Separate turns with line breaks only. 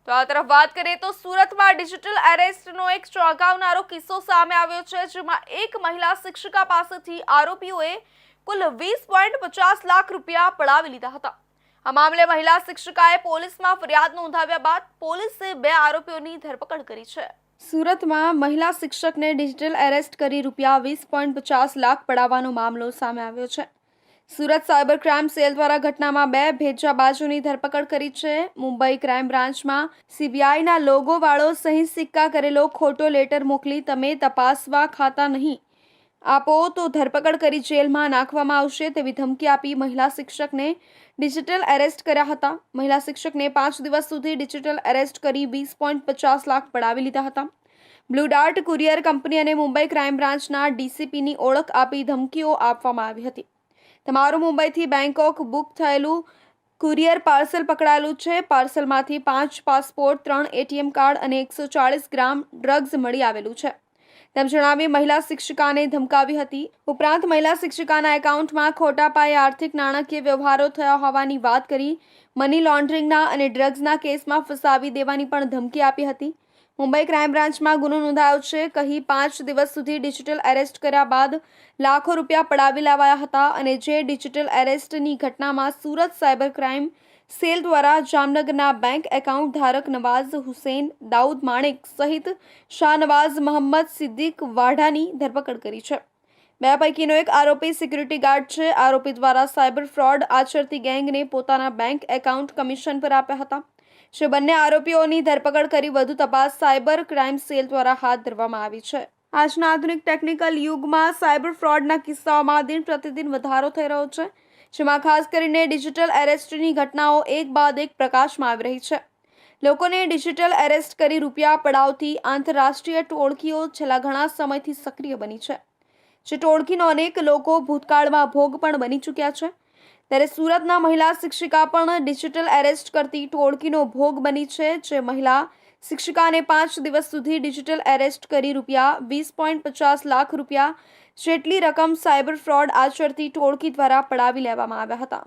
તો આ તરફ વાત કરીએ તો સુરતમાં ડિજિટલ એરેસ્ટનો એક ચોંકાવનારો કિસ્સો સામે આવ્યો છે, જેમાં એક મહિલા શિક્ષિકા પાસેથી આરોપીઓએ કુલ 20.50 લાખ રૂપિયા પડાવી લીધા હતા। આ મામલે મહિલા શિક્ષિકાએ પોલીસમાં ફરિયાદ નોંધાવ્યા બાદ પોલીસે 2 આરોપીઓની ધરપકડ કરી છે। સુરતમાં મહિલા શિક્ષકને ડિજિટલ એરેસ્ટ કરી રૂપિયા 20.50 લાખ પડાવવાનો મામલો સામે આવ્યો છે। સુરત સાયબર ક્રાઇમ સેલ દ્વારા ઘટનામાં 2 ભેજાબાજોની ધરપકડ કરી છે। મુંબઈ ક્રાઇમ બ્રાન્ચમાં સીબીઆઈના લોગોવાળો સહી સિક્કા કરેલો ખોટો લેટર મોકલી તમે તપાસવા ખાતા નહીં આપો તો ધરપકડ કરી જેલમાં નાખવામાં આવશે તેવી ધમકી આપી મહિલા શિક્ષકને ડિજિટલ એરેસ્ટ કર્યા હતા। મહિલા શિક્ષકને 5 દિવસ સુધી ડિજિટલ એરેસ્ટ કરી 20.50 લાખ પડાવી લીધા હતા। બ્લુ ડાર્ટ કુરિયર કંપની અને મુંબઈ ક્રાઇમ બ્રાન્ચના ડીસીપીની ઓળખ આપી ધમકીઓ આપવામાં આવી હતી। તમારું મુંબઈથી બેંકોક બુક થયેલું કુરિયર પાર્સલ પકડાયેલું છે। પાર્સલમાંથી 5 પાસપોર્ટ, 3 એટીએમ કાર્ડ અને 140 ગ્રામ ડ્રગ્સ મળી આવેલું છે તેમ જણાવી મહિલા શિક્ષિકાને ધમકાવી હતી। ઉપરાંત મહિલા શિક્ષિકાના એકાઉન્ટમાં ખોટા પાયે આર્થિક નાણાકીય વ્યવહારો થયા હોવાની વાત કરી મની લોન્ડરિંગના અને ડ્રગ્સના કેસમાં ફસાવી દેવાની પણ ધમકી આપી હતી। મુંબઈ ક્રાઇમ બ્રાન્ચમાં ગુનો નોંધાયો છે। કહી 5 દિવસ સુધી ડિજિટલ એરેસ્ટ કર્યા બાદ લાખો રૂપિયા પડાવી લેવાયા હતા અને જે ડિજિટલ એરેસ્ટની ઘટનામાં સુરત સાયબર ક્રાઇમ સેલ દ્વારા જામનગરના બેંક એકાઉન્ટ ધારક નવાઝ હુસૈન દાઉદ માણેક સહિત શાહનવાઝ મોહમ્મદ સિદ્દીક વાઢાની ધરપકડ કરી છે। 2 પૈકીનો એક આરોપી સિક્યુરિટી ગાર્ડ છે। આરોપી દ્વારા સાયબર ફ્રોડ આચરતી ગેંગને પોતાના બેંક એકાઉન્ટ કમિશન પર આપ્યા હતા। જે બંને આરોપીઓની ધરપકડ કરી વધુ તપાસ સાયબર ક્રાઇમ સેલ દ્વારા હાથ ધરવામાં આવી છે। આજના આધુનિક ટેકનિકલ યુગમાં સાયબર ફ્રોડના કિસ્સાઓમાં દિન પ્રતિદિન વધારો થઈ રહ્યો છે, જેમાં ખાસ કરીને ડિજિટલ એરેસ્ટની ઘટનાઓ એક બાદ એક પ્રકાશમાં આવી રહી છે। લોકોને ડિજિટલ એરેસ્ટ કરી રૂપિયા પડાવતી આંતરરાષ્ટ્રીય ટોળકીઓ છેલ્લા ઘણા સમયથી સક્રિય બની છે, જે ટોળકીનો અનેક લોકો ભૂતકાળમાં ભોગ પણ બની ચૂક્યા છે। ત્યારે સુરતના મહિલા શિક્ષિકા પણ ડિજિટલ એરેસ્ટ કરતી ટોળકીનો ભોગ બની છે, જે મહિલા શિક્ષિકાને 5 દિવસ સુધી ડિજિટલ એરેસ્ટ કરી રૂપિયા 20.50 લાખ રૂપિયા જેટલી રકમ સાયબર ફ્રોડ આચરતી ટોળકી દ્વારા પડાવી લેવામાં આવ્યા હતા।